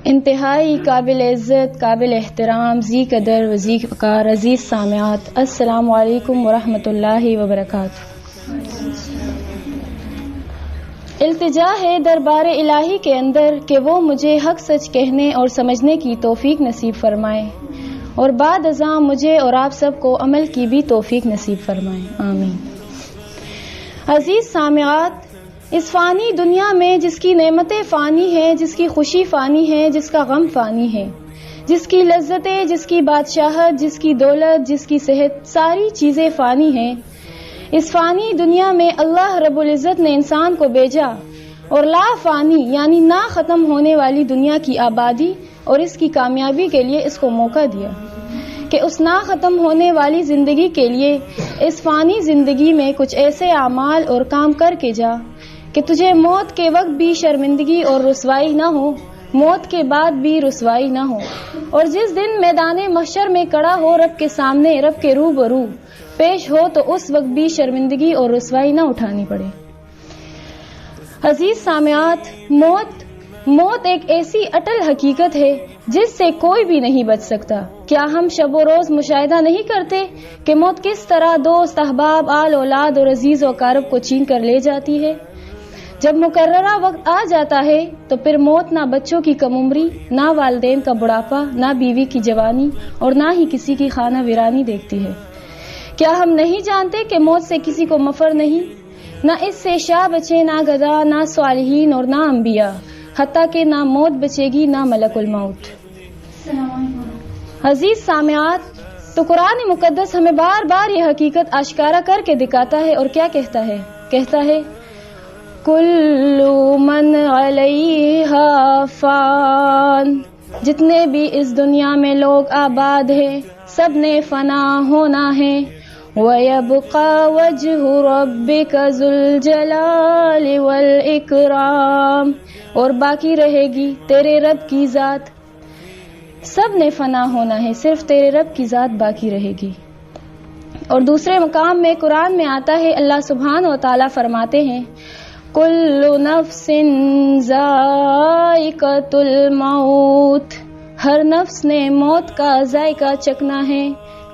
انتہائی قابل عزت، قابل احترام، ذی قدر و ذی وقار عزیز سامعات، السلام علیکم ورحمۃ اللہ وبرکاتہ۔ التجا ہے دربار الہی کے اندر کہ وہ مجھے حق سچ کہنے اور سمجھنے کی توفیق نصیب فرمائے، اور بعد ازاں مجھے اور آپ سب کو عمل کی بھی توفیق نصیب فرمائے، آمین۔ عزیز سامعات، اس فانی دنیا میں جس کی نعمتیں فانی ہیں، جس کی خوشی فانی ہے، جس کا غم فانی ہے، جس کی لذتیں، جس کی بادشاہت، جس کی دولت، جس کی صحت، ساری چیزیں فانی ہیں۔ اس فانی دنیا میں اللہ رب العزت نے انسان کو بھیجا اور لا فانی یعنی نہ ختم ہونے والی دنیا کی آبادی اور اس کی کامیابی کے لیے اس کو موقع دیا کہ اس نہ ختم ہونے والی زندگی کے لیے اس فانی زندگی میں کچھ ایسے اعمال اور کام کر کے جا کہ تجھے موت کے وقت بھی شرمندگی اور رسوائی نہ ہو، موت کے بعد بھی رسوائی نہ ہو، اور جس دن میدان محشر میں کھڑا ہو رب کے سامنے، رب کے روبرو پیش ہو، تو اس وقت بھی شرمندگی اور رسوائی نہ اٹھانی پڑے۔ عزیز سامعات، موت ایک ایسی اٹل حقیقت ہے جس سے کوئی بھی نہیں بچ سکتا۔ کیا ہم شب و روز مشاہدہ نہیں کرتے کہ موت کس طرح دوست، احباب، آل اولاد اور عزیز و اقارب کو چھین کر لے جاتی ہے؟ جب مقررہ وقت آ جاتا ہے تو پھر موت نہ بچوں کی کم عمری، نہ والدین کا بڑھاپا، نہ بیوی کی جوانی، اور نہ ہی کسی کی خانہ ویرانی دیکھتی ہے۔ کیا ہم نہیں جانتے کہ موت سے کسی کو مفر نہیں؟ نہ اس سے شاہ بچے، نہ گدھا، نہ صالحین اور نہ انبیاء، حتیٰ کہ نہ موت بچے گی، نہ ملک الموت۔ عزیز سامعات، تو قرآن مقدس ہمیں بار بار یہ حقیقت آشکارا کر کے دکھاتا ہے، اور کیا کہتا ہے کل من علیہا فان، جتنے بھی اس دنیا میں لوگ آباد ہیں سب نے فنا ہونا ہے۔ وَيَبْقَى وَجْهُ رَبِّكَ ذُو الْجَلَالِ وَالْإِكْرَامِ، اور باقی رہے گی تیرے رب کی ذات۔ سب نے فنا ہونا ہے، صرف تیرے رب کی ذات باقی رہے گی۔ اور دوسرے مقام میں قرآن میں آتا ہے، اللہ سبحانہ و تعالیٰ فرماتے ہیں کل نفس ذائقۃ الموت، ہر نفس نے موت کا ذائقہ چکھنا ہے۔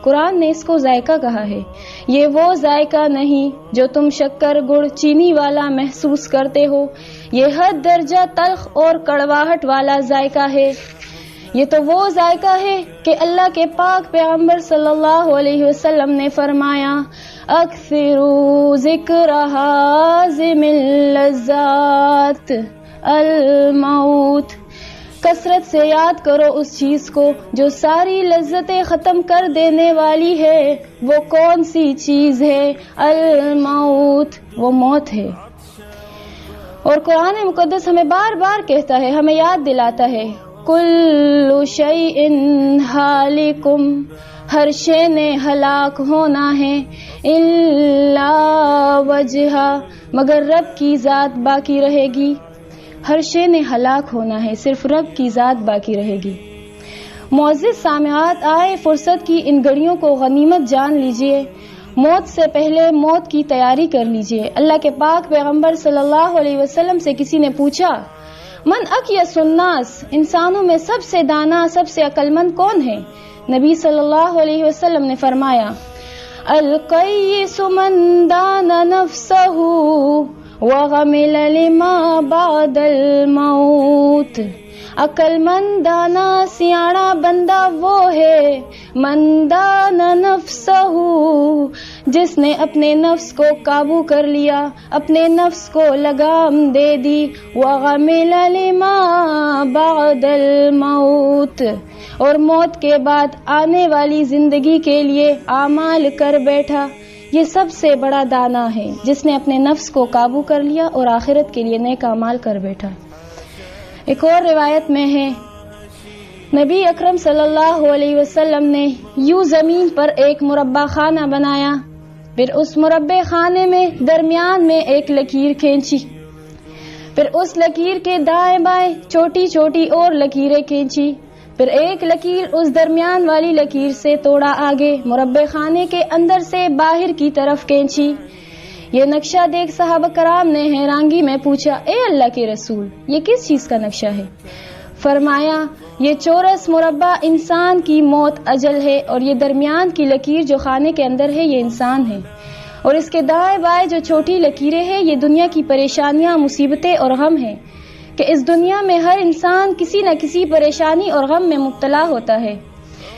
قرآن نے اس کو ذائقہ کہا ہے۔ یہ وہ ذائقہ نہیں جو تم شکر، گڑ، چینی والا محسوس کرتے ہو، یہ حد درجہ تلخ اور کڑواہٹ والا ذائقہ ہے۔ یہ تو وہ ذائقہ ہے کہ اللہ کے پاک پیغمبر صلی اللہ علیہ وسلم نے فرمایا اکثروا ذکر حازم اللذات الموت، کثرت سے یاد کرو اس چیز کو جو ساری لذتیں ختم کر دینے والی ہے۔ وہ کون سی چیز ہے؟ الموت، وہ موت ہے۔ اور قرآن مقدس ہمیں بار بار کہتا ہے، ہمیں یاد دلاتا ہے کل شیء ہالک، ہر شے نے ہلاک ہونا ہے، الا وجہ، مگر رب کی ذات باقی رہے گی۔ ہر شے نے ہلاک ہونا ہے، صرف رب کی ذات باقی رہے گی۔ معزز سامعات، آئے فرصت کی ان گھڑیوں کو غنیمت جان لیجئے، موت سے پہلے موت کی تیاری کر لیجئے۔ اللہ کے پاک پیغمبر صلی اللہ علیہ وسلم سے کسی نے پوچھا من اکیس الناس، انسانوں میں سب سے دانا، سب سے عقل مند کون ہے؟ نبی صلی اللہ علیہ وسلم نے فرمایا القیس من دان نفسہ وغمل لما بعد الموت، عقل مند دانا سیاڑا بندہ وہ ہے من دان نفسہ، جس نے اپنے نفس کو قابو کر لیا، اپنے نفس کو لگام دے دی، وغمل لما بعد الموت، اور موت کے بعد آنے والی زندگی کے لیے اعمال کر بیٹھا۔ یہ سب سے بڑا دانا ہے جس نے اپنے نفس کو قابو کر لیا اور آخرت کے لیے نیک اعمال کر بیٹھا۔ ایک اور روایت میں ہے نبی اکرم صلی اللہ علیہ وسلم نے یوں زمین پر ایک مربع خانہ بنایا، پھر اس مربع خانے میں درمیان میں ایک لکیر کھینچی، پھر اس لکیر کے دائیں بائیں چھوٹی چھوٹی اور لکیریں کھینچی، پھر ایک لکیر اس درمیان والی لکیر سے توڑا آگے، مربع خانے کے اندر سے باہر کی طرف کھینچی۔ یہ نقشہ دیکھ صحابہ کرام نے حیرانگی میں پوچھا اے اللہ کے رسول، یہ کس چیز کا نقشہ ہے؟ فرمایا یہ چورس مربع انسان کی موت اجل ہے، اور یہ درمیان کی لکیر جو خانے کے اندر ہے یہ انسان ہے، اور اس کے دائیں بائیں جو چھوٹی لکیریں ہیں یہ دنیا کی پریشانیاں، مصیبتیں اور غم ہیں، کہ اس دنیا میں ہر انسان کسی نہ کسی پریشانی اور غم میں مبتلا ہوتا ہے۔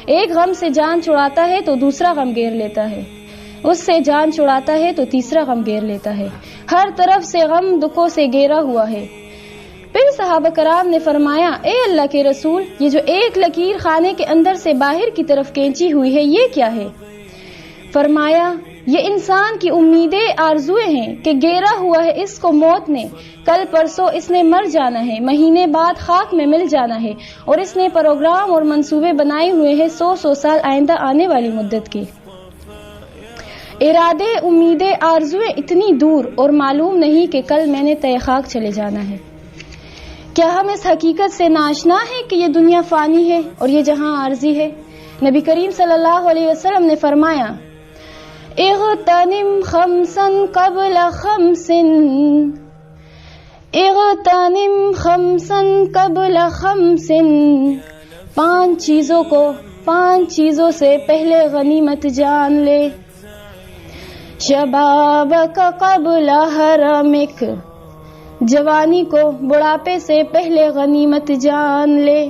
ایک غم سے جان چھڑاتا ہے تو دوسرا غم گھیر لیتا ہے، اس سے جان چھڑاتا ہے تو تیسرا غم گھیر لیتا ہے، ہر طرف سے غم دکھوں سے گھیرا ہوا ہے۔ پھر صحابہ کرام نے فرمایا اے اللہ کے رسول، یہ جو ایک لکیر خانے کے اندر سے باہر کی طرف کھینچی ہوئی ہے یہ کیا ہے؟ فرمایا یہ انسان کی امیدیں، آرزویں ہیں کہ گھیرا ہوا ہے اس کو موت نے، کل پرسوں اس نے مر جانا ہے، مہینے بعد خاک میں مل جانا ہے، اور اس نے پروگرام اور منصوبے بنائے ہوئے ہیں 100 سال آئندہ آنے والی مدت کی۔ ارادے، امیدیں، آرزویں اتنی دور، اور معلوم نہیں کہ کل میں نے تہ خاک چلے جانا ہے۔ کیا ہم اس حقیقت سے ناشنا ہے کہ یہ دنیا فانی ہے اور یہ جہاں عارضی ہے؟ نبی کریم صلی اللہ علیہ وسلم نے فرمایا اغتنم خمسا قبل خمس، اغتنم خمسا قبل خمس، 5 چیزوں کو 5 چیزوں سے پہلے غنیمت جان لے۔ شبابک قبل حرمک، جوانی کو بڑھاپے سے پہلے غنیمت جان لے۔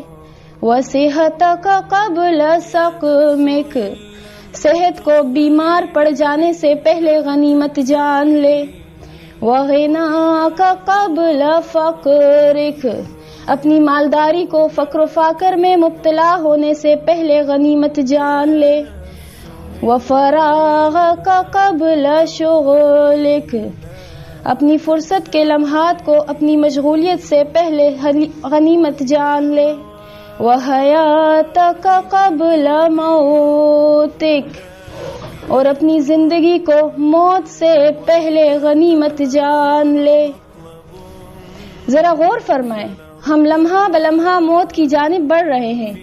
وصحتک قبل سقمک، صحت کو بیمار پڑ جانے سے پہلے غنیمت جان لے۔ وغناک قبل فقرک، اپنی مالداری کو فقر و فاقر میں مبتلا ہونے سے پہلے غنیمت جان لے۔ وفراغک قبل شغلک، اپنی فرصت کے لمحات کو اپنی مشغولیت سے پہلے غنیمت جان لے۔ وحیاتک قبل موتک، اور اپنی زندگی کو موت سے پہلے غنیمت جان لے۔ ذرا غور فرمائیں، ہم لمحہ بلمحہ موت کی جانب بڑھ رہے ہیں،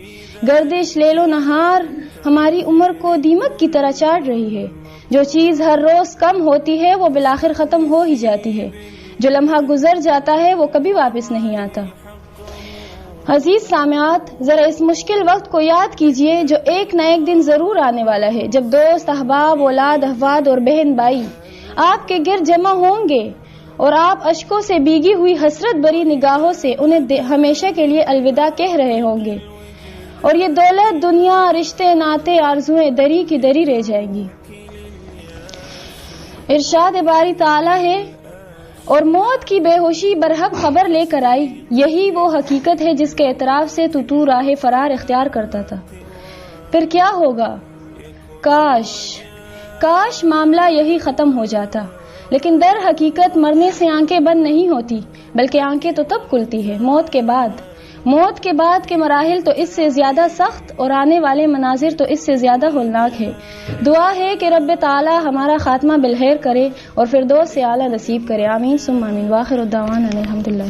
گردش لیل و نہار ہماری عمر کو دیمک کی طرح چاٹ رہی ہے۔ جو چیز ہر روز کم ہوتی ہے وہ بالآخر ختم ہو ہی جاتی ہے، جو لمحہ گزر جاتا ہے وہ کبھی واپس نہیں آتا۔ عزیز سامعات، ذرا اس مشکل وقت کو یاد کیجئے جو ایک نہ ایک دن ضرور آنے والا ہے، جب دوست، احباب، اولاد، احفاد اور بہن بھائی آپ کے گرد جمع ہوں گے اور آپ اشکوں سے بھیگی ہوئی حسرت بری نگاہوں سے انہیں ہمیشہ کے لیے الوداع کہہ رہے ہوں گے، اور یہ دولت، دنیا، رشتے، ناطے، آرزویں دری کی دری رہ جائیں گی۔ ارشاد باری تعالی ہے اور موت کی بے ہوشی برحق خبر لے کر آئی، یہی وہ حقیقت ہے جس کے اعتراف سے تو راہ فرار اختیار کرتا تھا۔ پھر کیا ہوگا؟ کاش معاملہ یہی ختم ہو جاتا، لیکن در حقیقت مرنے سے آنکھیں بند نہیں ہوتی، بلکہ آنکھیں تو تب کھلتی ہے موت کے بعد۔ موت کے بعد کے مراحل تو اس سے زیادہ سخت اور آنے والے مناظر تو اس سے زیادہ ہولناک ہے۔ دعا ہے کہ رب تعالی ہمارا خاتمہ بالخیر کرے اور فردوس سے اعلیٰ نصیب کرے، آمین ثم آمین۔ وآخر الدعوانا الحمدللہ۔